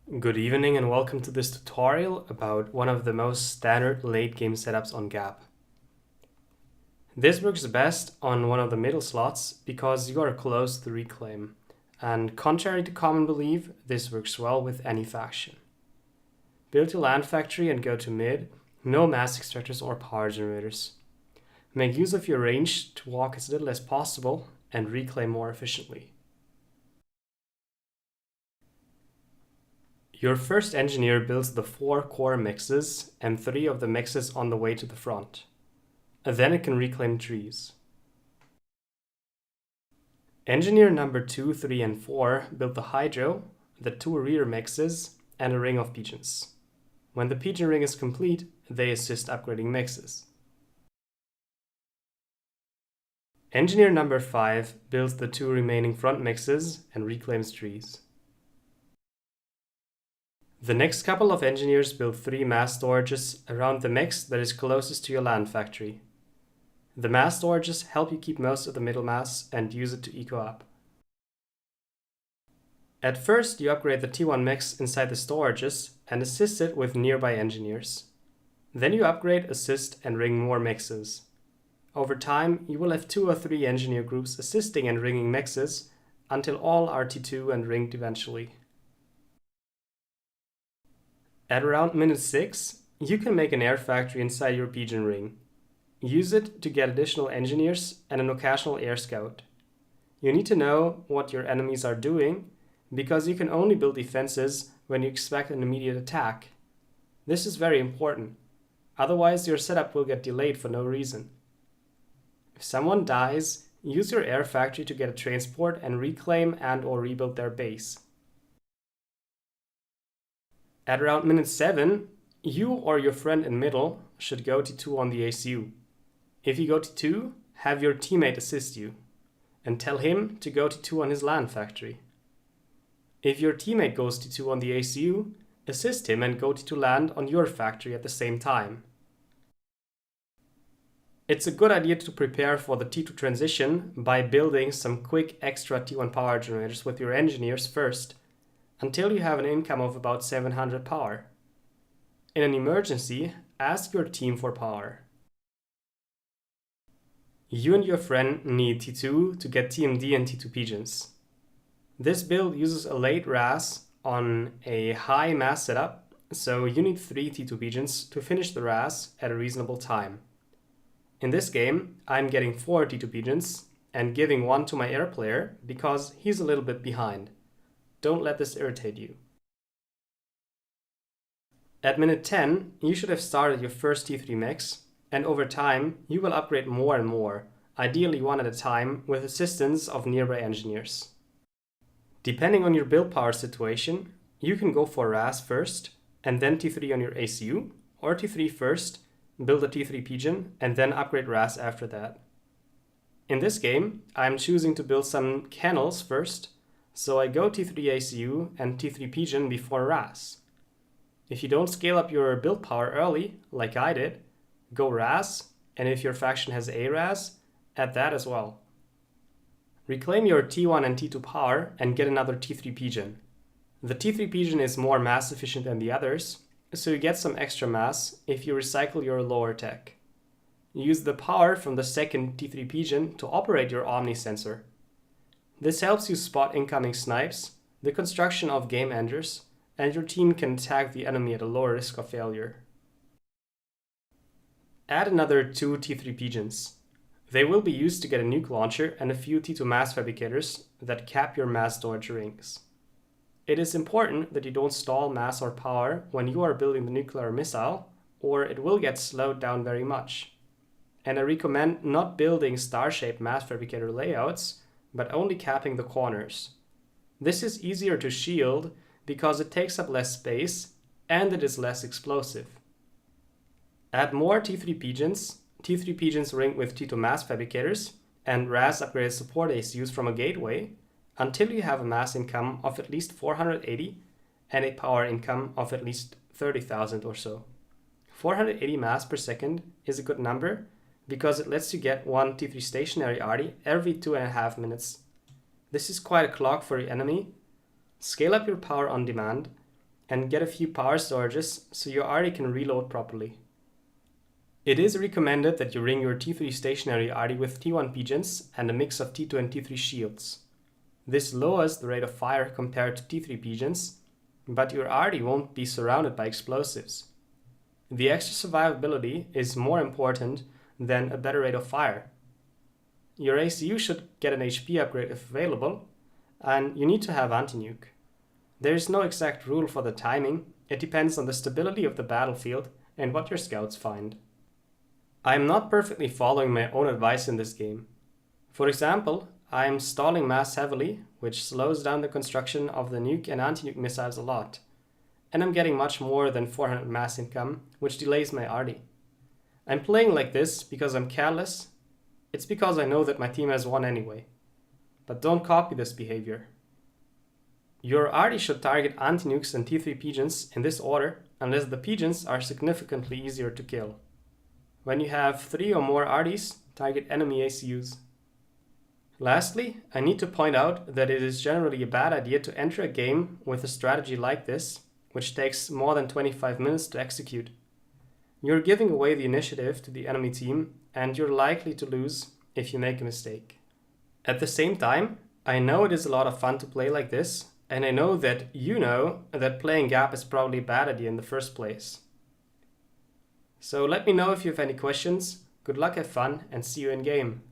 Good evening and welcome to this tutorial about one of the most standard late game setups on Gap. This works best on one of the middle slots because you are close to reclaim, and contrary to common belief, this works well with any faction. Build your land factory and go to mid, no mass extractors or power generators. Make use of your range to walk as little as possible and reclaim more efficiently. Your first engineer builds the 4 core mixes and 3 of the mixes on the way to the front. Then it can reclaim trees. Engineer number 2, 3, and 4 build the hydro, the 2 rear mixes, and a ring of pigeons. When the pigeon ring is complete, they assist upgrading mixes. Engineer number 5 builds the 2 remaining front mixes and reclaims trees. The next couple of engineers build 3 mass storages around the mix that is closest to your land factory. The mass storages help you keep most of the middle mass and use it to eco up. At first, you upgrade the T1 mix inside the storages and assist it with nearby engineers. Then you upgrade, assist, and ring more mixes. Over time, you will have 2 or 3 engineer groups assisting and ringing mixes until all are T2 and ringed eventually. At around minute 6, you can make an air factory inside your pigeon ring. Use it to get additional engineers and an occasional air scout. You need to know what your enemies are doing, because you can only build defenses when you expect an immediate attack. This is very important, otherwise your setup will get delayed for no reason. If someone dies, use your air factory to get a transport and reclaim and/or rebuild their base. At around minute 7, you or your friend in middle should go T2 on the ACU. If you go T2, have your teammate assist you, and tell him to go T2 on his land factory. If your teammate goes T2 on the ACU, assist him and go T2 land on your factory at the same time. It's a good idea to prepare for the T2 transition by building some quick extra T1 power generators with your engineers first, until you have an income of about 700 power. In an emergency, ask your team for power. You and your friend need T2 to get TMD and T2 pigeons. This build uses a late RAS on a high mass setup, so you need 3 T2 pigeons to finish the RAS at a reasonable time. In this game, I'm getting 4 T2 pigeons and giving 1 to my air player because he's a little bit behind. Don't let this irritate you. At minute 10, you should have started your first T3 mix, and over time, you will upgrade more and more, ideally 1 at a time with assistance of nearby engineers. Depending on your build power situation, you can go for RAS first, and then T3 on your ACU, or T3 first, build a T3 pigeon, and then upgrade RAS after that. In this game, I'm choosing to build some kennels first, so I go T3 ACU and T3 pigeon before RAS. If you don't scale up your build power early, like I did, go RAS, and if your faction has a RAS, add that as well. Reclaim your T1 and T2 power and get another T3 pigeon. The T3 pigeon is more mass efficient than the others, so you get some extra mass if you recycle your lower tech. Use the power from the second T3 pigeon to operate your Omni sensor. This helps you spot incoming snipes, the construction of game enders, and your team can attack the enemy at a lower risk of failure. Add another 2 T3 pigeons. They will be used to get a nuke launcher and a few T2 mass fabricators that cap your mass storage rings. It is important that you don't stall mass or power when you are building the nuclear missile, or it will get slowed down very much. And I recommend not building star-shaped mass fabricator layouts, but only capping the corners. This is easier to shield because it takes up less space and it is less explosive. Add more T3 pigeons ring with T2 mass fabricators, and RAS upgraded support ACUs from a gateway until you have a mass income of at least 480 and a power income of at least 30,000 or so. 480 mass per second is a good number because it lets you get 1 T3 stationary Arty every 2.5 minutes. This is quite a clock for your enemy. Scale up your power on demand and get a few power storages so your Arty can reload properly. It is recommended that you ring your T3 stationary Arty with T1 pigeons and a mix of T2 and T3 shields. This lowers the rate of fire compared to T3 pigeons, but your Arty won't be surrounded by explosives. The extra survivability is more important than a better rate of fire. Your ACU should get an HP upgrade if available, and you need to have anti-nuke. There is no exact rule for the timing, it depends on the stability of the battlefield and what your scouts find. I am not perfectly following my own advice in this game. For example, I am stalling mass heavily, which slows down the construction of the nuke and anti-nuke missiles a lot. And I'm getting much more than 400 mass income, which delays my Arty. I'm playing like this because I'm careless. It's because I know that my team has won anyway. But don't copy this behavior. Your Arty should target anti-nukes and T3 pigeons in this order, unless the pigeons are significantly easier to kill. When you have 3 or more Artys, target enemy ACUs. Lastly, I need to point out that it is generally a bad idea to enter a game with a strategy like this, which takes more than 25 minutes to execute. You're giving away the initiative to the enemy team, and you're likely to lose if you make a mistake. At the same time, I know it is a lot of fun to play like this, and I know that playing Gap is probably a bad idea in the first place. So let me know if you have any questions. Good luck, have fun, and see you in game.